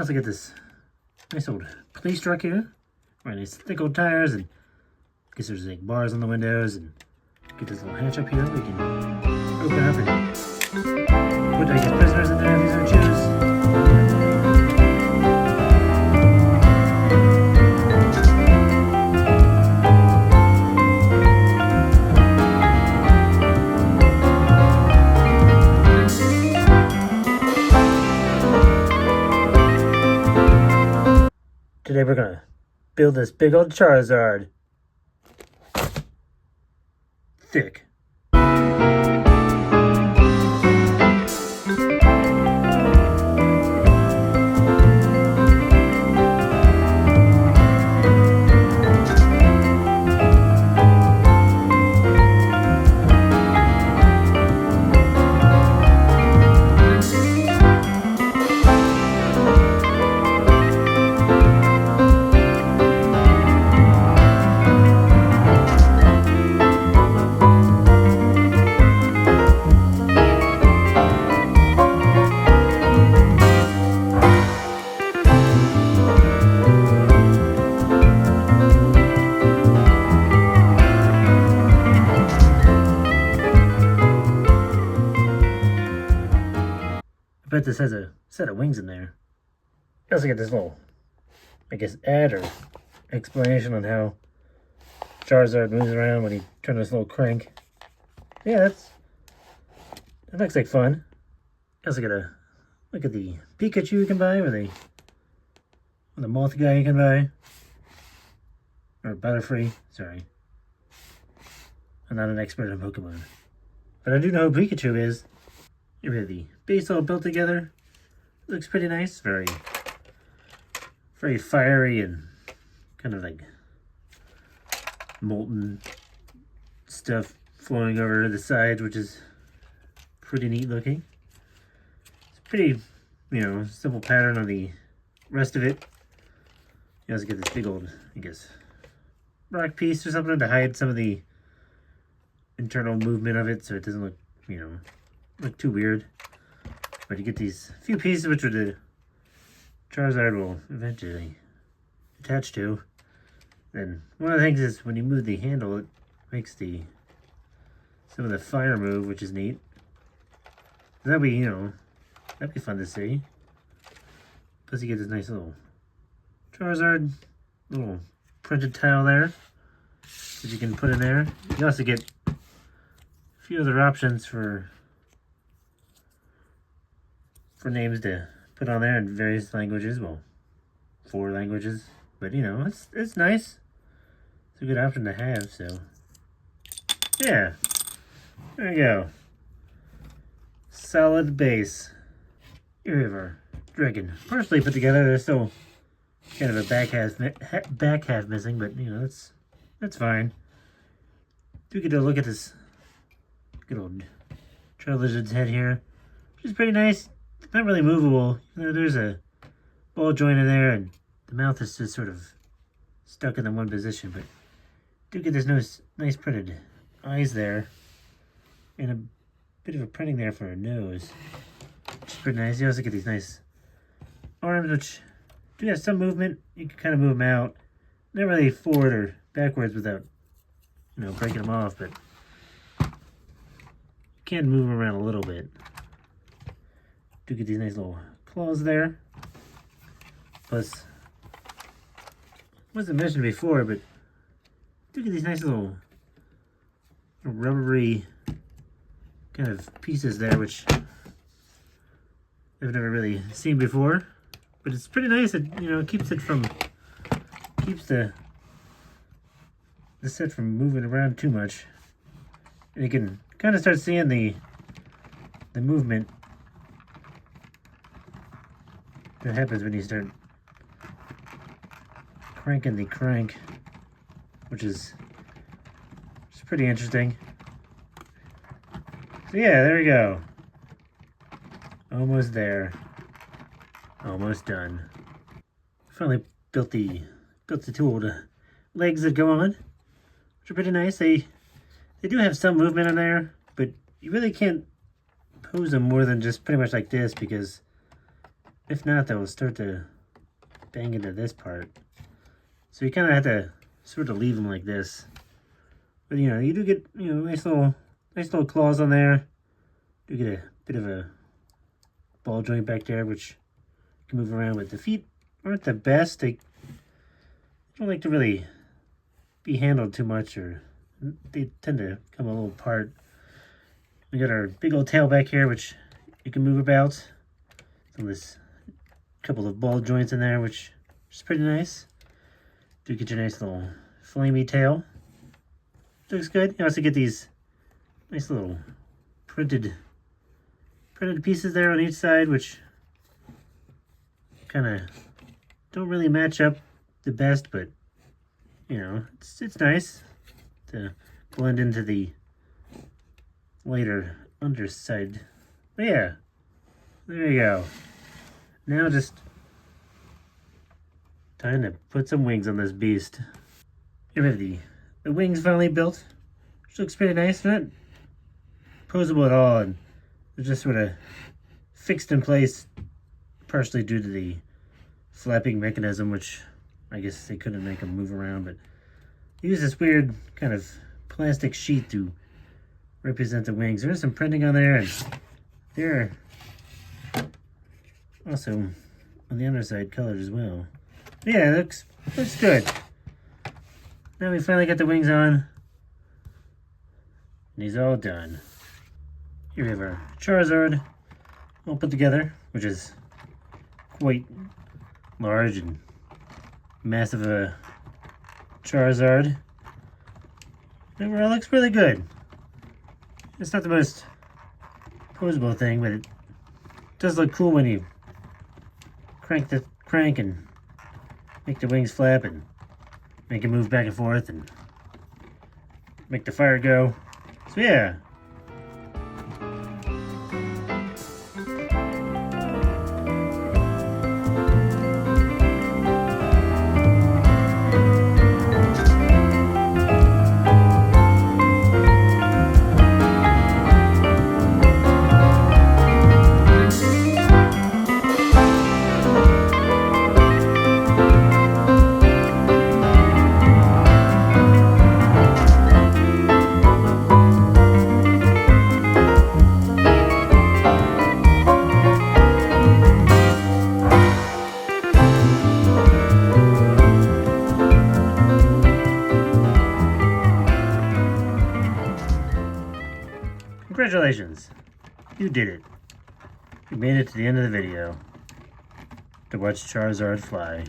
Also get this nice old police truck here. Right, nice thick old tires, and I guess there's like bars on the windows, and get this little hatch up here. We can open up and put I guess prisoners in there if you so choose. Today we're gonna build this big old Charizard. Thick. I bet this has a set of wings in there. You also get this little, I guess, ad or explanation on how Charizard moves around when he turns this little crank. Yeah, that looks like fun. You also get a look at the Pikachu you can buy, or the moth guy you can buy. Or Butterfree, sorry. I'm not an expert on Pokemon. But I do know who Pikachu is. You have the base all built together. It looks pretty nice. Very fiery and kind of like molten stuff flowing over the sides, which is pretty neat looking. It's pretty, simple pattern on the rest of it. You also get this big old, I guess, rock piece or something to hide some of the internal movement of it, so it doesn't look, look too weird. But you get these few pieces which the Charizard will eventually attach to. Then one of the things is when you move the handle, it makes some of the fire move, which is neat. That'd be fun to see. Plus you get this nice little Charizard little printed tile there that you can put in there. You also get a few other options for names to put on there in various languages. Well, 4 languages, but it's nice. It's a good option to have. So yeah, there you go. Solid base. Here we have our dragon, partially put together. There's still kind of a back half missing, but that's fine. Do get to look at this good old Charizard's head here, which is pretty nice. It's not really movable. There's a ball joint in there, and the mouth is just sort of stuck in the one position. But do get this nice printed eyes there, and a bit of a printing there for a nose, which is pretty nice. You also get these nice arms, which do have some movement. You can kind of move them out, not really forward or backwards without breaking them off, but you can move them around a little bit. Do get these nice little claws there. Plus, wasn't mentioned before, but do get these nice little rubbery kind of pieces there, which I've never really seen before. But it's pretty nice. It keeps the set from moving around too much, and you can kind of start seeing the movement that happens when you start cranking the crank, which is pretty interesting. So yeah, there we go. Almost there. Almost done. Finally built the two old legs that go on, which are pretty nice. They do have some movement in there, but you really can't pose them more than just pretty much like this, because If not, they'll start to bang into this part. So you kind of have to sort of leave them like this. But you know, you do get, you know, nice little claws on there. You get a bit of a ball joint back there, which you can move around with. The feet aren't the best. They don't like to really be handled too much, or they tend to come a little apart. We got our big old tail back here, which you can move about. So this couple of ball joints in there, which is pretty nice. Do get your nice little flamey tail. Looks good. You also get these nice little printed pieces there on each side, which kind of don't really match up the best, but you know, it's nice to blend into the lighter underside. But yeah, there you go. Now just time to put some wings on this beast. Here we have the wings finally built, which looks pretty nice. Not posable at all, and they're just sort of fixed in place, partially due to the flapping mechanism, which I guess they couldn't make them move around, but they use this weird kind of plastic sheet to represent the wings. There's some printing on there, and they're also on the underside colored as well. But yeah, it looks good. Now we finally got the wings on, and he's all done. Here we have our Charizard all put together, which is quite large and massive Charizard. Overall, looks really good. It's not the most posable thing, but it does look cool when you crank the crank and make the wings flap and make it move back and forth and make the fire go. So yeah. Congratulations, you did it. You made it to the end of the video to watch Charizard fly.